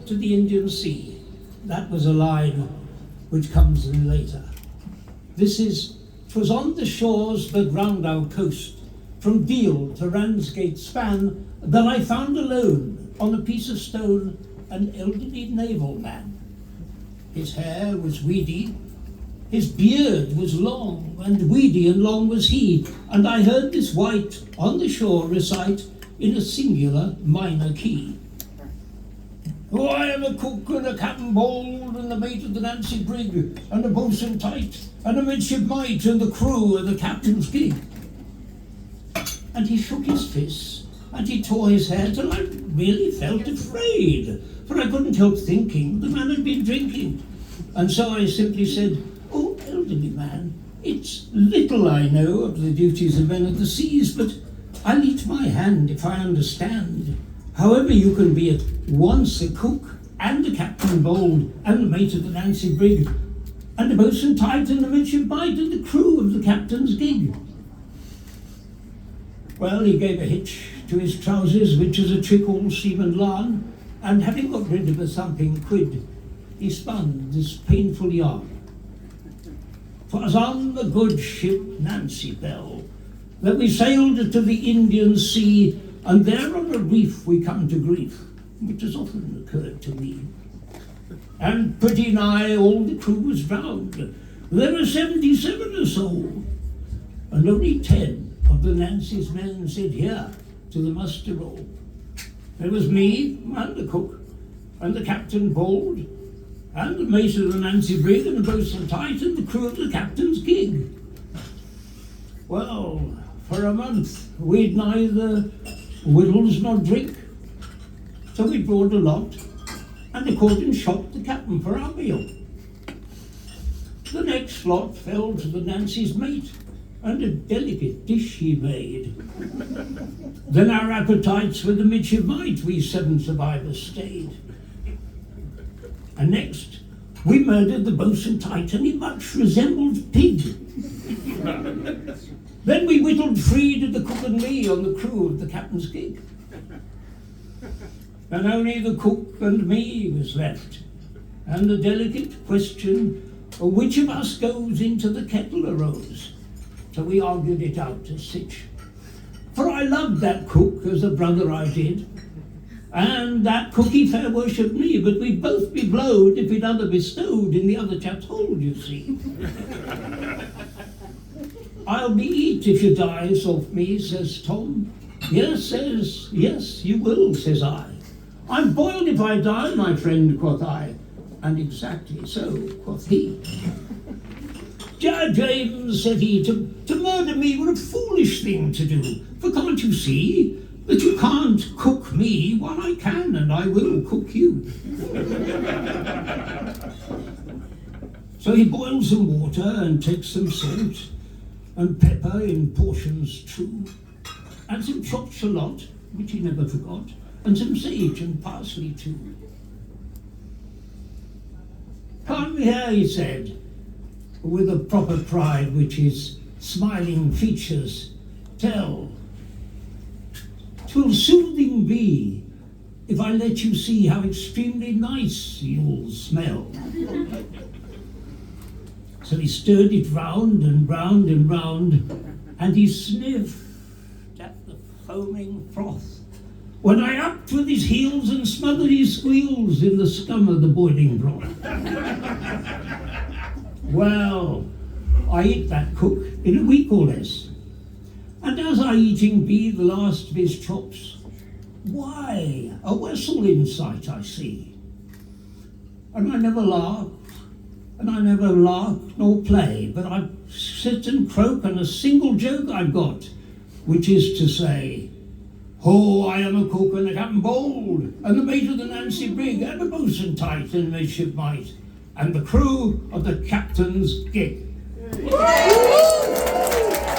to the Indian Sea. That was a line which comes in later. 'Twas on the shores that round our coast, from Deal to Ramsgate span, that I found alone, on a piece of stone, an elderly naval man. His hair was weedy, his beard was long, and weedy and long was he, and I heard this wight on the shore recite in a singular minor key. Oh, I am a cook and a captain bold, and the mate of the Nancy brig, and a boatswain tight, and a midshipmite, and the crew of the captain's gig. And he shook his fists, and he tore his hair till I really felt afraid, for I couldn't help thinking the man had been drinking. And so I simply said, "Oh, elderly man, it's little I know of the duties of men of the seas, but I'll eat my hand if I understand. However you can be at once a cook, and a captain bold, and the mate of the Nancy brig, and a boatswain tight, and a midshipmite, and the crew of the captain's gig." Well, he gave a hitch to his trousers, which was a trick all seamen learn, and having got rid of a thumping quid, he spun this painful yarn. "'Twas on the good ship Nancy Bell that we sailed to the Indian Sea, and there on a reef we come to grief, which has often occurred to me. And pretty nigh all the crew was drowned. There were 77 or so, and only 10 of the Nancy's men said here to the muster roll. There was me, and the cook, and the captain bold, and the mate of the Nancy brig, and the boatswain tight, and the crew of the captain's gig. Well, for a month we'd neither wittles nor drink, so we brought a lot, and according shot the captain for our meal. The next lot fell to the Nancy's mate, and a delicate dish he made. Then our appetites with the midshipmite, we 7 survivors stayed. And next we murdered the boatswain tight, and he much resembled pig. Then we whittled free to the cook and me on the crew of the captain's gig. And only the cook and me was left, and the delicate question of which of us goes into the kettle arose. So we argued it out to sitch. For I loved that cook as a brother I did, and that cookie fair worshipped me, but we'd both be blowed if we'd other bestowed in the other chap's hold, you see. I'll be eat if you die, soft me, says Tom. Yes, says, yes, you will, says I. I'm boiled if I die, my friend, quoth I. And exactly so, quoth he. James, said he, to murder me were a foolish thing to do, for can't you see that you can't cook me while I can, and I will cook you. So he boils some water and takes some salt and pepper in portions true, and some chopped shallot, which he never forgot, and some sage and parsley too. Come here, he said, with a proper pride which his smiling features tell. 'Twill soothing be if I let you see how extremely nice you'll smell. So he stirred it round and round and round, and he sniffed at the foaming froth, when I upped with his heels and smothered his squeals in the scum of the boiling broth. Well, I ate that cook in a week or less, and as I eating be the last of his chops, why, a vessel in sight I see. And I never laugh, and I never lark nor play, but I sit and croak on a single joke I've got, which is to say, oh, I am a cook and a captain bold, and the mate of the Nancy brig, and a boatswain tight and midshipmite, and the crew of the captain's gig.